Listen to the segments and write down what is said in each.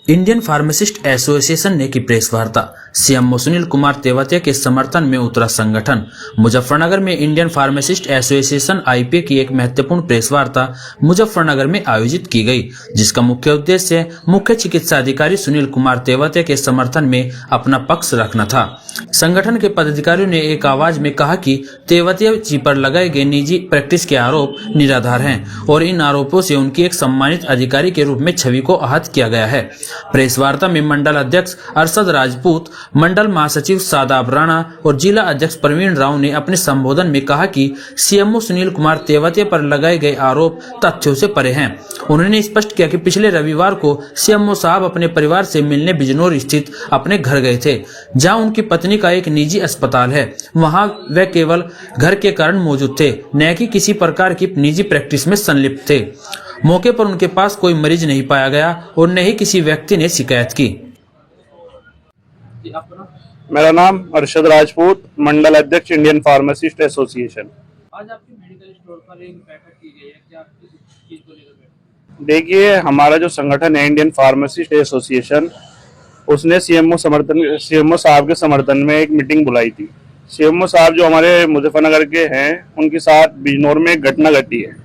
Indian pharmacist association ने की press वार्ता। सीएमओ सुनील कुमार तेवतिया के समर्थन में उतरा संगठन। मुजफ्फरनगर में इंडियन फार्मासिस्ट एसोसिएशन आईपीए की एक महत्वपूर्ण प्रेस वार्ता मुजफ्फरनगर में आयोजित की गई, जिसका मुख्य उद्देश्य मुख्य चिकित्सा अधिकारी सुनील कुमार तेवतिया के समर्थन में अपना पक्ष रखना था। संगठन के पदाधिकारियों ने एक आवाज में कहा कि तेवतिया जी पर लगाए गए निजी प्रैक्टिस के आरोप निराधार हैं और इन आरोपों से उनकी एक सम्मानित अधिकारी के रूप में छवि को आहत किया गया है। प्रेस वार्ता में मंडल अध्यक्ष अरशद राजपूत, मंडल महासचिव सादाब राणा और जिला अध्यक्ष प्रवीण राव ने अपने संबोधन में कहा कि सीएमओ सुनील कुमार तेवतिया पर लगाए गए आरोप तथ्यों से परे हैं। उन्होंने स्पष्ट किया कि पिछले रविवार को सीएमओ साहब अपने परिवार से मिलने बिजनौर स्थित अपने घर गए थे, जहां उनकी पत्नी का एक निजी अस्पताल है। वहां वे केवल घर के कारण मौजूद थे, न कि किसी प्रकार की निजी प्रैक्टिस में संलिप्त थे। मौके पर उनके पास कोई मरीज नहीं पाया गया और न ही किसी व्यक्ति ने शिकायत की। मेरा नाम अरशद राजपूत, मंडल अध्यक्ष इंडियन फार्मासिस्ट एसोसिएशन। आज आपके मेडिकल स्टोर पर एक बैठक की गई है, क्या किस चीज को लेकर? देखिए, हमारा जो संगठन है इंडियन फार्मासिस्ट एसोसिएशन, उसने सीएमओ साहब के समर्थन में एक मीटिंग बुलाई थी। सीएमओ साहब जो हमारे मुजफ्फरनगर के हैं, उनके साथ बिजनौर में एक घटना घटी है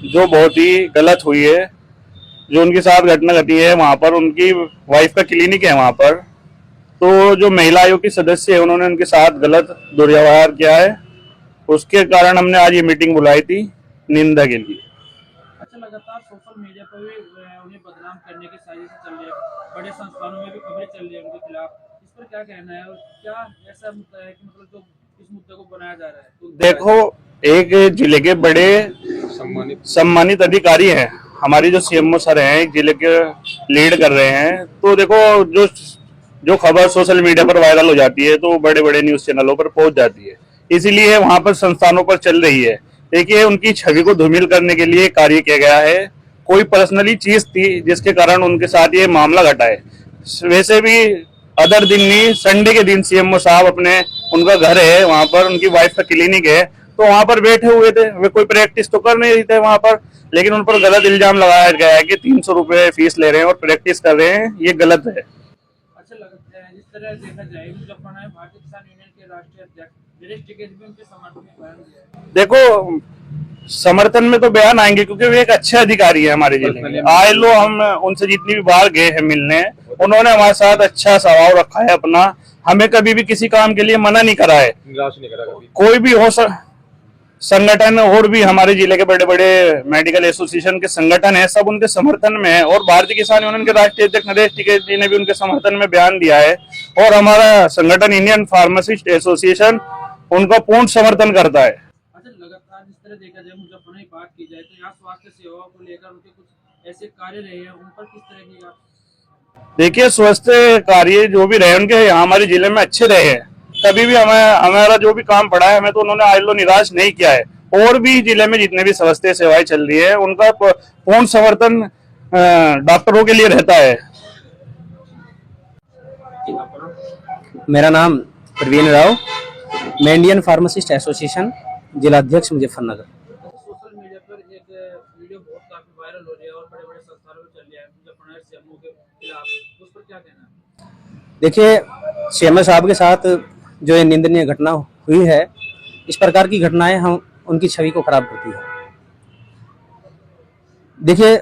जो बहुत ही गलत हुई है। जो उनके साथ घटना घटी है, वहाँ पर उनकी वाइफ का क्लिनिक है वहाँ पर, तो जो महिला आयोग की सदस्य है उन्होंने उनके साथ गलत दुर्व्यवहार किया है। उसके कारण हमने आज ये मीटिंग बुलाई थी निंदा के लिए। अच्छा, लगातार सोशल मीडिया पर भी उन्हें बदनाम करने की साजिश चल रही है, बड़े संस्थानों में भी खबरें चल रही है उनके खिलाफ। इस पर क्या कहना है और क्या ऐसा मुद्दा है कि मतलब जो इस मुद्दे को बनाया जा रहा है? तो देखो, एक जिले के बड़े सम्मानित अधिकारी हैं, हमारी जो सीएमओ सर हैं, एक जिले के लीड कर रहे हैं। तो देखो, जो खबर सोशल मीडिया पर वायरल हो जाती है तो बड़े बड़े न्यूज चैनलों पर पहुंच जाती है, इसीलिए वहां पर संस्थानों पर चल रही है। देखिए, उनकी छवि को धूमिल करने के लिए कार्य किया गया है। कोई पर्सनली चीज थी जिसके कारण उनके साथ ये मामला घटा है। वैसे भी अदर दिन नहीं, संडे के दिन सीएमओ साहब अपने, उनका घर है वहां पर, उनकी वाइफ का क्लिनिक है, तो वहां पर बैठे हुए थे। वे कोई प्रैक्टिस तो कर नहीं थे वहां पर, लेकिन उन पर गलत इल्जाम लगाया गया है कि 300 रुपए फीस ले रहे हैं और प्रैक्टिस कर रहे हैं। ये गलत है। अच्छा, लगता है जिस तरह देखा जाए मुजफ्फरनगर में भारतीय किसान यूनियन के राष्ट्रीय अध्यक्ष दिनेश टिकैत भी उनके समर्थन में बयान दिया है। देखो, समर्थन में तो बयान आएंगे क्योंकि वे एक अच्छे अधिकारी है हमारे जिले में। आए लो, हम उनसे जितनी भी बार गए हैं मिलने, उन्होंने हमारे साथ अच्छा स्वभाव रखा है अपना। हमें कभी भी किसी काम के लिए मना नहीं करा है, निराश नहीं करा कभी। कोई भी हो संगठन और भी हमारे जिले के बड़े बड़े मेडिकल एसोसिएशन के संगठन है, सब उनके समर्थन में है। और भारतीय किसान यूनियन के राष्ट्रीय अध्यक्ष नरेश टिकैत जी ने भी उनके समर्थन में बयान दिया है। और हमारा संगठन इंडियन फार्मासिस्ट एसोसिएशन उनका पूर्ण समर्थन करता है। अच्छा, लगातार जिस तरह देखा जाए मुजफ्फरनगर की बात की जाए तो यहाँ स्वास्थ्य सेवाओं को लेकर उनके कुछ ऐसे कार्य रहे हैं, उन पर किस तरह की आप? देखिए, स्वास्थ्य कार्य जो भी रहे उनके यहाँ हमारे जिले में अच्छे रहे हैं। कभी भी हमारा जो भी काम पड़ा है, हमें तो उन्होंने आज लो निराश नहीं किया है। और भी जिले में जितने भी स्वास्थ्य सेवाएं चल रही है, उनका पूर्ण समर्थन डॉक्टरों के लिए रहता है। मेरा नाम प्रवीण राव, मैं इंडियन फार्मासिस्ट एसोसिएशन जिला अध्यक्ष मुजफ्फरनगर। सोशल मीडिया पर एक वीडियो बहुत काफी वायरल हो रही है और बड़े बड़े संस्थानों में चल रही है मुजफ्फरनगर सीएमओ के खिलाफ, उस पर क्या कहना है? देखिए, सीएमओ साहब के साथ जो ये निंदनीय घटना हुई है, इस प्रकार की घटनाएं हम उनकी छवि को खराब करती है। देखिए,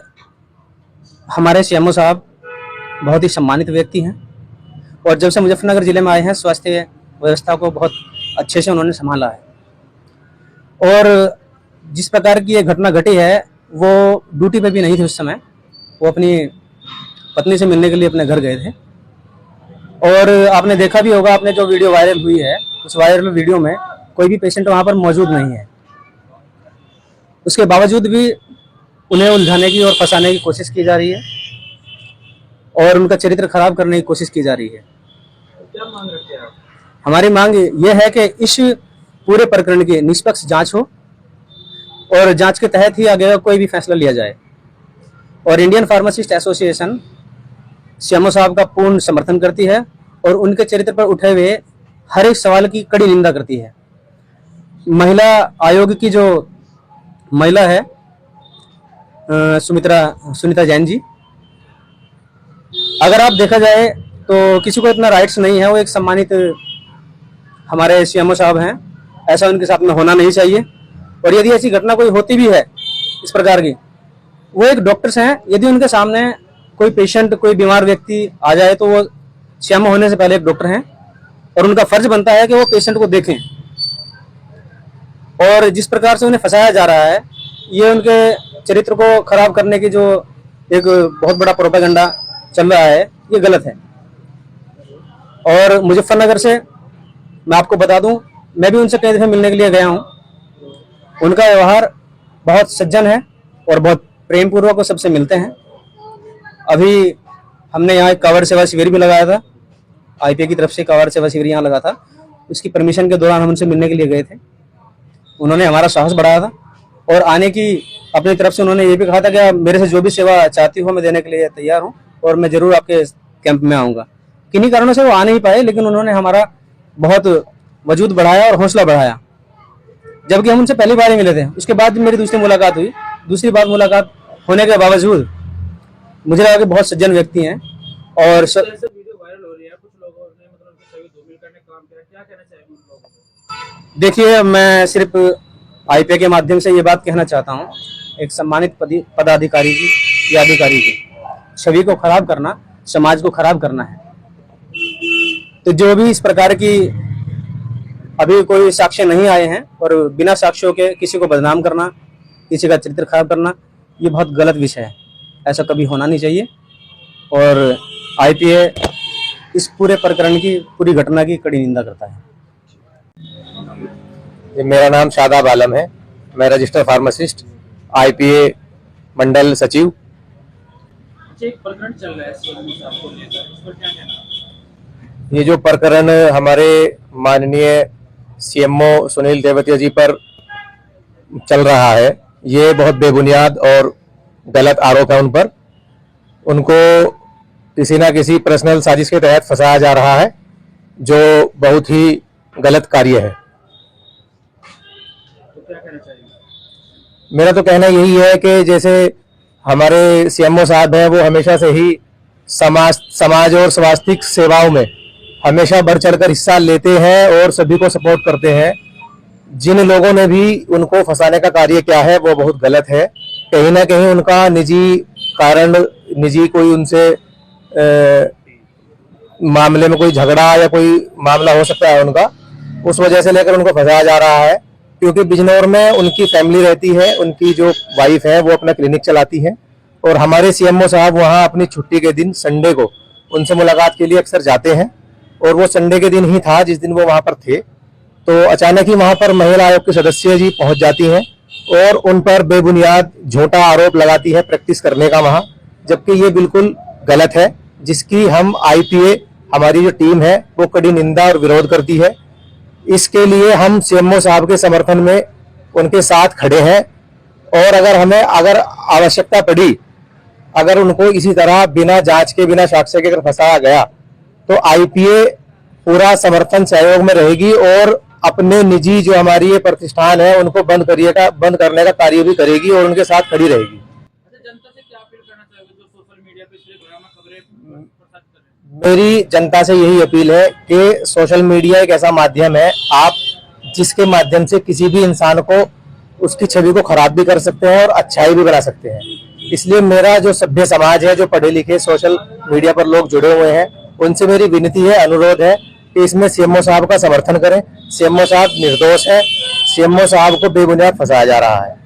हमारे सीएमओ साहब बहुत ही सम्मानित व्यक्ति हैं और जब से मुजफ्फरनगर जिले में आए हैं, स्वास्थ्य व्यवस्था को बहुत अच्छे से उन्होंने संभाला है। और जिस प्रकार की ये घटना घटी है, वो ड्यूटी पे भी नहीं थे उस समय, वो अपनी पत्नी से मिलने के लिए अपने घर गए थे। और आपने देखा भी होगा, आपने जो वीडियो वायरल हुई है, उस वायरल वीडियो में कोई भी पेशेंट वहाँ पर मौजूद नहीं है। उसके बावजूद भी उन्हें उलझाने की और फंसाने की कोशिश की जा रही है और उनका चरित्र खराब करने की कोशिश की जा रही है। क्या मांग रखते हैं आप? हमारी मांग यह है कि इस पूरे प्रकरण की निष्पक्ष जांच हो और जांच के तहत ही आगे कोई भी फैसला लिया जाए। और इंडियन फार्मासिस्ट एसोसिएशन सीएमओ साहब का पूर्ण समर्थन करती है और उनके चरित्र पर उठे हुए हर एक सवाल की कड़ी निंदा करती है। महिला आयोग की जो महिला है सुनीता जैन जी, अगर आप देखा जाए तो किसी को इतना राइट्स नहीं है, वो एक सम्मानित हमारे सीएमओ साहब हैं, ऐसा उनके साथ में होना नहीं चाहिए। और यदि ऐसी घटना कोई होती भी है इस प्रकार की, वो एक डॉक्टर्स हैं, यदि उनके सामने कोई पेशेंट, कोई बीमार व्यक्ति आ जाए तो वो सीएमओ होने से पहले एक डॉक्टर हैं और उनका फर्ज बनता है कि वो पेशेंट को देखें। और जिस प्रकार से उन्हें फंसाया जा रहा है, ये उनके चरित्र को खराब करने की जो एक बहुत बड़ा प्रोपेगेंडा चल रहा है, ये गलत है। और मुजफ्फरनगर से मैं आपको बता दूं, मैं भी उनसे कई दफे मिलने के लिए गया हूं। उनका व्यवहार बहुत सज्जन है और बहुत प्रेम पूर्वक वो सबसे मिलते हैं। अभी हमने यहाँ एक कांवड़ सेवा शिविर भी लगाया था, आईपीए की तरफ से कांवड़ सेवा शिविर यहाँ लगा था। उसकी परमिशन के दौरान हम उनसे मिलने के लिए गए थे। उन्होंने हमारा साहस बढ़ाया था और आने की अपनी तरफ से उन्होंने ये भी कहा था कि आप मेरे से जो भी सेवा चाहती हो मैं देने के लिए तैयार हूँ और मैं जरूर आपके कैंप में आऊँगा। किन्हीं कारणों से वो आ नहीं पाए, लेकिन उन्होंने हमारा बहुत वजूद बढ़ाया और हौसला बढ़ाया। जबकि हम उनसे पहली बार ही मिले थे, उसके बाद मेरी दूसरी मुलाकात हुई। दूसरी बार मुलाकात होने के बावजूद मुझे लगा कि बहुत सज्जन व्यक्ति हैं। और ऐसे वीडियो वायरल हो रही है, कुछ लोगों ने मतलब उनके सभी धूमिल करने का काम किया, क्या कहना चाहिए उन लोगों को? देखिए, मैं सिर्फ आईपीए के माध्यम से ये बात कहना चाहता हूँ, एक सम्मानित पदाधिकारी की या अधिकारी की छवि को खराब करना, समाज को खराब करना है। तो जो भी इस प्रकार की अभी कोई साक्ष्य नहीं आए हैं और बिना साक्ष्यों के किसी को बदनाम करना, किसी का चरित्र खराब करना, ये बहुत गलत विषय है। ऐसा कभी होना नहीं चाहिए। और आईपीए इस पूरे प्रकरण की, पूरी घटना की कड़ी निंदा करता है। मेरा नाम शादाब आलम है, मैं रजिस्टर्ड फार्मासिस्ट, आईपीए मंडल सचिव। अच्छा, एक प्रकरण चल रहा है सीएमओ साहब को लेकर, इस पर क्या कहना है? ये जो प्रकरण हमारे माननीय सीएमओ सुनील तेवतिया जी पर चल रहा है, ये बहुत बेबुनियाद और गलत आरोप है उन पर। उनको किसी ना किसी पर्सनल साजिश के तहत फंसाया जा रहा है, जो बहुत ही गलत कार्य है। तो क्या कहना चाहिए? मेरा तो कहना यही है कि जैसे हमारे सीएमओ साहब हैं, वो हमेशा से ही समाज और स्वास्थ्य सेवाओं में हमेशा बढ़ चढ़कर हिस्सा लेते हैं और सभी को सपोर्ट करते हैं। जिन लोगों ने भी उनको फंसाने का कार्य किया है वो बहुत गलत है। कहीं ना कहीं उनका निजी कारण, निजी कोई उनसे मामले में कोई झगड़ा या कोई मामला हो सकता है उनका, उस वजह से लेकर उनको फंसाया जा रहा है। क्योंकि बिजनौर में उनकी फैमिली रहती है, उनकी जो वाइफ है वो अपना क्लिनिक चलाती है और हमारे सीएमओ साहब वहाँ अपनी छुट्टी के दिन संडे को उनसे मुलाकात के लिए अक्सर जाते हैं। और वो संडे के दिन ही था जिस दिन वो वहाँ पर थे। तो अचानक ही वहाँ पर महिला आयोग के सदस्य जी पहुंच जाती हैं और उन पर बेबुनियाद झूठा आरोप लगाती है प्रैक्टिस करने का वहाँ, जबकि ये बिल्कुल गलत है, जिसकी हम आईपीए हमारी जो टीम है वो कड़ी निंदा और विरोध करती है। इसके लिए हम सीएमओ साहब के समर्थन में उनके साथ खड़े हैं और अगर आवश्यकता पड़ी, अगर उनको इसी तरह बिना जांच के, बिना साक्ष्य के अगर फंसाया गया तो आईपीए पूरा समर्थन सहयोग में रहेगी और अपने निजी जो हमारी ये प्रतिष्ठान है उनको बंद करने का कार्य भी करेगी और उनके साथ खड़ी रहेगी। अच्छा, जनता से क्या अपील करना चाहोगे जो सोशल मीडिया पे इस ड्रामा खबरें प्रसारित कर रहे हैं? मेरी जनता से यही अपील है कि सोशल मीडिया एक ऐसा माध्यम है, आप जिसके माध्यम से किसी भी इंसान को, उसकी छवि को खराब भी कर सकते हैं और अच्छाई भी बना सकते हैं। इसलिए मेरा जो सभ्य समाज है, जो पढ़े लिखे सोशल मीडिया पर लोग जुड़े हुए हैं, उनसे मेरी विनती है, अनुरोध है कि इसमें सीएमओ साहब का समर्थन करें। सीएमओ साहब निर्दोष है, सीएमओ साहब को बेबुनियाद फंसाया जा रहा है।